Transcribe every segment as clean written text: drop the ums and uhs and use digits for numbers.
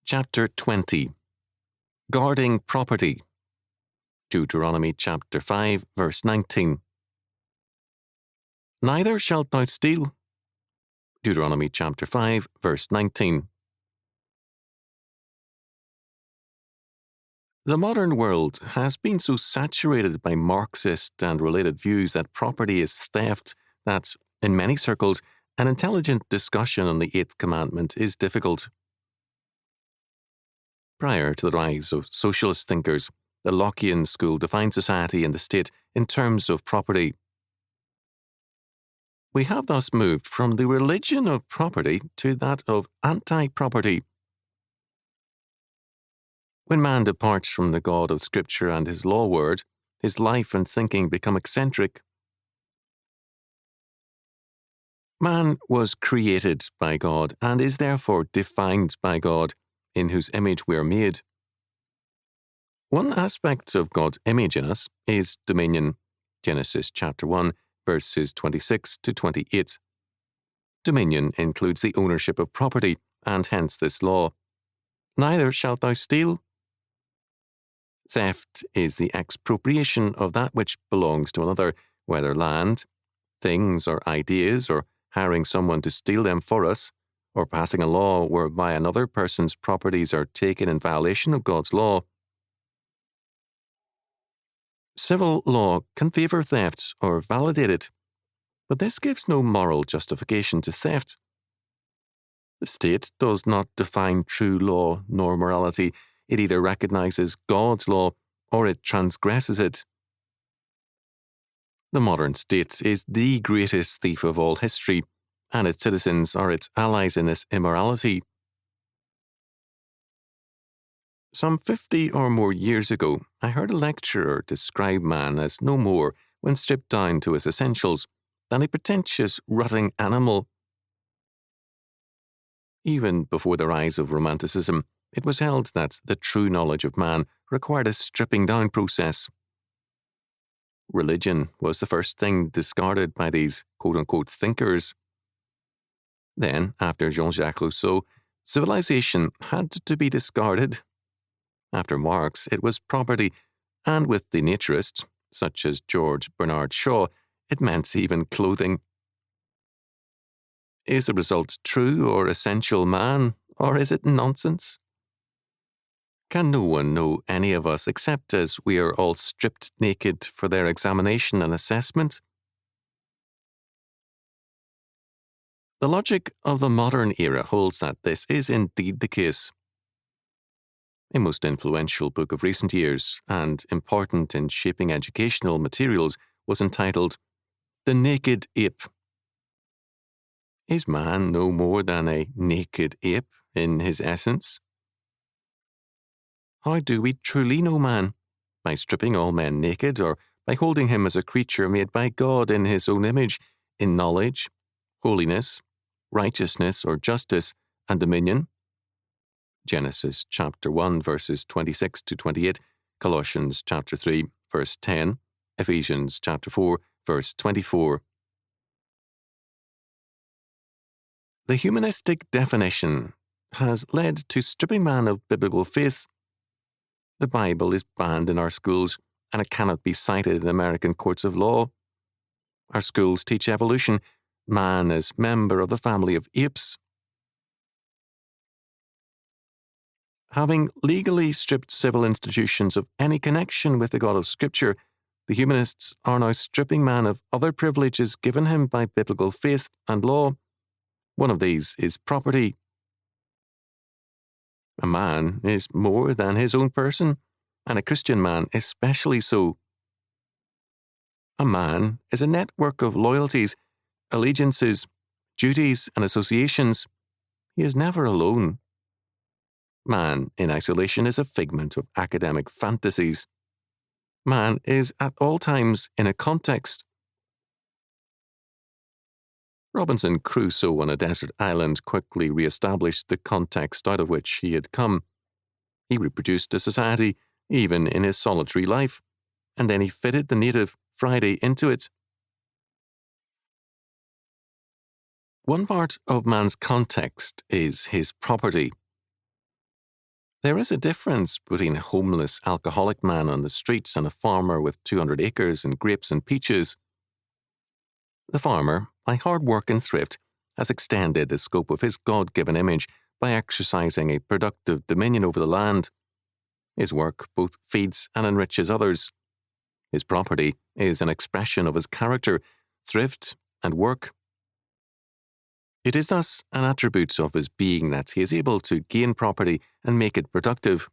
Chapter 20. Guarding Property. Deuteronomy chapter 5, verse 19. Neither shalt thou steal. Deuteronomy chapter 5, verse 19. The modern world has been so saturated by Marxist and related views that property is theft that, in many circles, an intelligent discussion on the Eighth Commandment is difficult. Prior to the rise of socialist thinkers, the Lockean school defined society and the state in terms of property. We have thus moved from the religion of property to that of anti-property. When man departs from the God of Scripture and his law word, his life and thinking become eccentric. Man was created by God and is therefore defined by God, in whose image we are made. One aspect of God's image in us is dominion. Genesis chapter 1, verses 26 to 28. Dominion includes the ownership of property, and hence this law. Neither shalt thou steal. Theft is the expropriation of that which belongs to another, whether land, things, or ideas, or hiring someone to steal them for us, or passing a law whereby another person's properties are taken in violation of God's law. Civil law can favour theft or validate it, but this gives no moral justification to theft. The state does not define true law nor morality. It either recognises God's law or it transgresses it. The modern state is the greatest thief of all history, and its citizens are its allies in this immorality. Some 50 or more years ago, I heard a lecturer describe man as no more, when stripped down to his essentials, than a pretentious, rutting animal. Even before the rise of Romanticism, it was held that the true knowledge of man required a stripping down process. Religion was the first thing discarded by these quote-unquote thinkers. Then, after Jean-Jacques Rousseau, civilization had to be discarded. After Marx, it was property, and with the naturists, such as George Bernard Shaw, it meant even clothing. Is the result true or essential man, or is it nonsense? Can no one know any of us except as we are all stripped naked for their examination and assessment? The logic of the modern era holds that this is indeed the case. A most influential book of recent years, and important in shaping educational materials, was entitled The Naked Ape. Is man no more than a naked ape in his essence? How do we truly know man? By stripping all men naked, or by holding him as a creature made by God in his own image, in knowledge, holiness, righteousness or justice, and dominion? Genesis chapter 1, verses 26 to 28, Colossians chapter 3, verse 10, Ephesians chapter 4, verse 24. The humanistic definition has led to stripping man of biblical faith. The Bible is banned in our schools, and it cannot be cited in American courts of law. Our schools teach evolution. Man is member of the family of apes. Having legally stripped civil institutions of any connection with the God of Scripture, the humanists are now stripping man of other privileges given him by biblical faith and law. One of these is property. A man is more than his own person, and a Christian man especially so. A man is a network of loyalties, allegiances, duties, and associations. He is never alone. Man in isolation is a figment of academic fantasies. Man is at all times in a context. Robinson Crusoe on a desert island quickly re-established the context out of which he had come. He reproduced a society, even in his solitary life, and then he fitted the native Friday into it. One part of man's context is his property. There is a difference between a homeless alcoholic man on the streets and a farmer with 200 acres and grapes and peaches. The farmer, by hard work and thrift, has extended the scope of his God-given image by exercising a productive dominion over the land. His work both feeds and enriches others. His property is an expression of his character, thrift, and work. It is thus an attribute of his being that he is able to gain property and make it productive.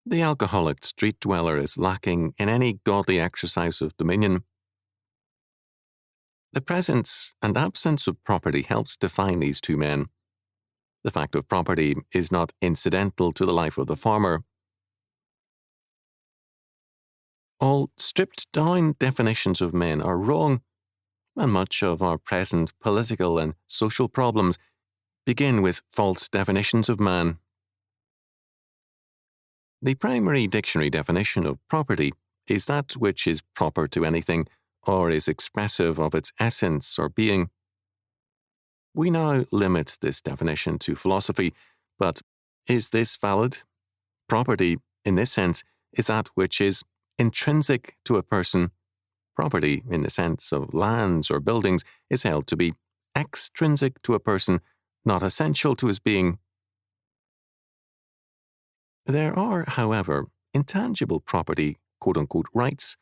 The alcoholic street dweller is lacking in any godly exercise of dominion. The presence and absence of property helps define these two men. The fact of property is not incidental to the life of the farmer. All stripped-down definitions of men are wrong, and much of our present political and social problems begin with false definitions of man. The primary dictionary definition of property is that which is proper to anything or is expressive of its essence or being. We now limit this definition to philosophy, but is this valid? Property, in this sense, is that which is intrinsic to a person. Property, in the sense of lands or buildings, is held to be extrinsic to a person, not essential to his being. There are, however, intangible property, quote-unquote, rights,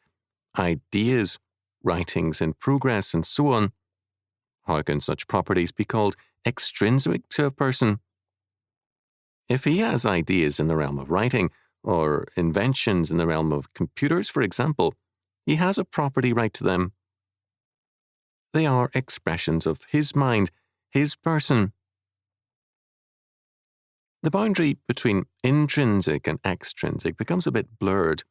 ideas, writings in progress, and so on. How can such properties be called extrinsic to a person? If he has ideas in the realm of writing, or inventions in the realm of computers, for example, he has a property right to them. They are expressions of his mind, his person. The boundary between intrinsic and extrinsic becomes a bit blurred.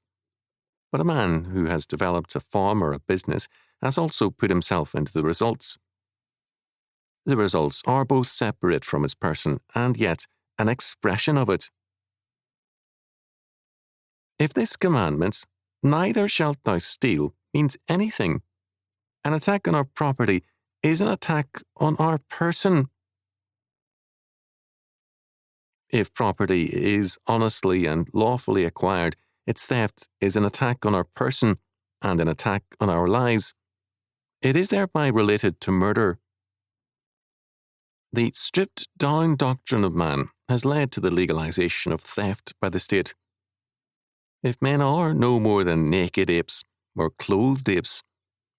But a man who has developed a farm or a business has also put himself into the results. The results are both separate from his person and yet an expression of it. If this commandment, "Neither shalt thou steal," means anything, an attack on our property is an attack on our person. If property is honestly and lawfully acquired, its theft is an attack on our person and an attack on our lives. It is thereby related to murder. The stripped-down doctrine of man has led to the legalization of theft by the state. If men are no more than naked apes or clothed apes,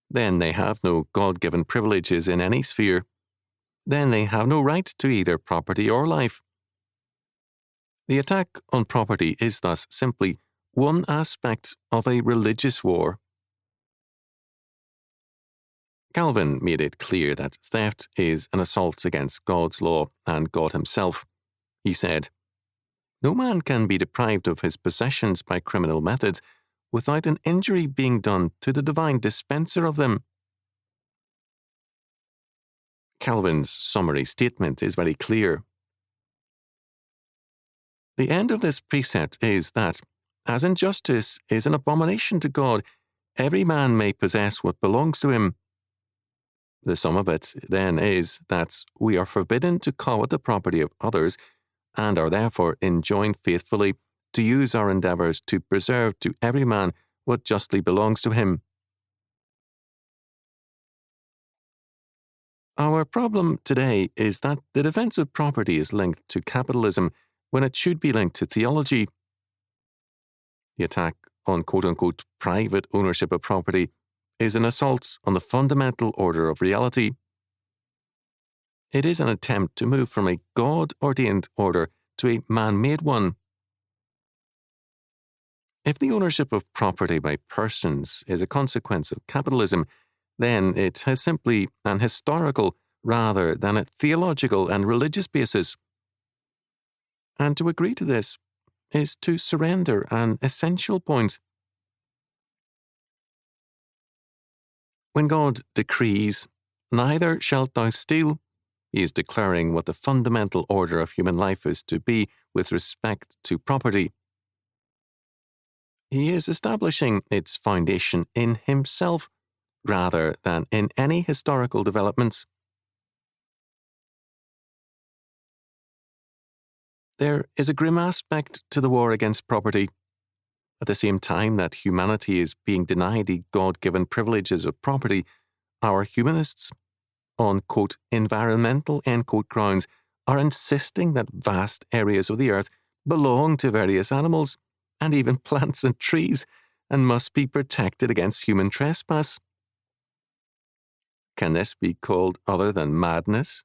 then they have no God-given privileges in any sphere. Then they have no right to either property or life. The attack on property is thus simply one aspect of a religious war. Calvin made it clear that theft is an assault against God's law and God himself. He said, "No man can be deprived of his possessions by criminal methods without an injury being done to the divine dispenser of them." Calvin's summary statement is very clear. The end of this precept is that, as injustice is an abomination to God, every man may possess what belongs to him. The sum of it, then, is that we are forbidden to covet the property of others and are therefore enjoined faithfully to use our endeavours to preserve to every man what justly belongs to him. Our problem today is that the defence of property is linked to capitalism when it should be linked to theology. The attack on quote-unquote private ownership of property is an assault on the fundamental order of reality. It is an attempt to move from a God-ordained order to a man-made one. If the ownership of property by persons is a consequence of capitalism, then it has simply an historical rather than a theological and religious basis. And to agree to this is to surrender an essential point. When God decrees, "Neither shalt thou steal," he is declaring what the fundamental order of human life is to be with respect to property. He is establishing its foundation in himself rather than in any historical developments. There is a grim aspect to the war against property. At the same time that humanity is being denied the God-given privileges of property, our humanists, on, quote, environmental, end quote, grounds, are insisting that vast areas of the earth belong to various animals, and even plants and trees, and must be protected against human trespass. Can this be called other than madness?